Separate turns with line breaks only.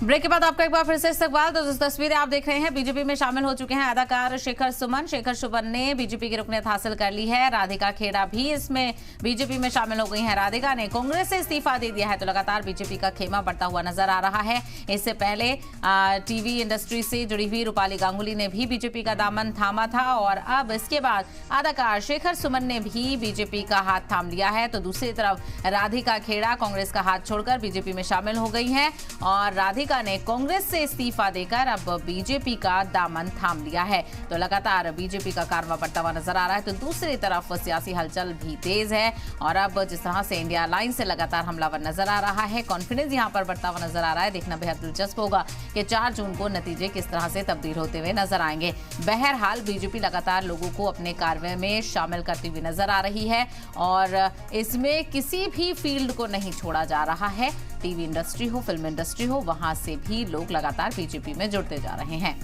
Break के बाद आपका एक बार फिर से इस्तकबाल। तो तस्वीरें आप देख रहे हैं, बीजेपी में शामिल हो चुके हैं अदाकार शेखर सुमन ने बीजेपी की रुकनीत हासिल कर ली है। राधिका खेड़ा भी इसमें बीजेपी में शामिल हो गई हैं। राधिका ने कांग्रेस से इस्तीफा दे दिया है, तो लगातार बीजेपी का खेमा बढ़ता हुआ नजर आ रहा है। इससे पहले टीवी इंडस्ट्री से जुड़ी हुई रूपाली गांगुली ने भी बीजेपी का दामन थामा था और अब इसके बाद अदाकार शेखर सुमन ने भी बीजेपी का हाथ थाम लिया है। तो दूसरी तरफ राधिका खेड़ा कांग्रेस का हाथ छोड़कर बीजेपी में शामिल हो गई हैं और राधिका ने कांग्रेस से इस्तीफा देकर अब बीजेपी का दामन थाम लिया है। तो लगातार बीजेपी का कारवां बढ़ता हुआ नजर आ रहा है। तो दूसरी तरफ सियासी हलचल भी तेज है और अब जिस तरह से इंडिया अलायंस से लगातार हमलावर नजर आ रहा है, कॉन्फिडेंस यहां पर बढ़ता हुआ नजर आ रहा है। देखना बेहद दिलचस्प होगा कि 4 जून को नतीजे किस तरह से तब्दील होते हुए नजर आएंगे। बहरहाल बीजेपी लगातार लोगों को अपने कार्य में शामिल करती हुई नजर आ रही है और इसमें किसी भी फील्ड को नहीं छोड़ा जा रहा है। टीवी इंडस्ट्री हो, फिल्म इंडस्ट्री हो, वहां से भी लोग लगातार बीजेपी में जुड़ते जा रहे हैं।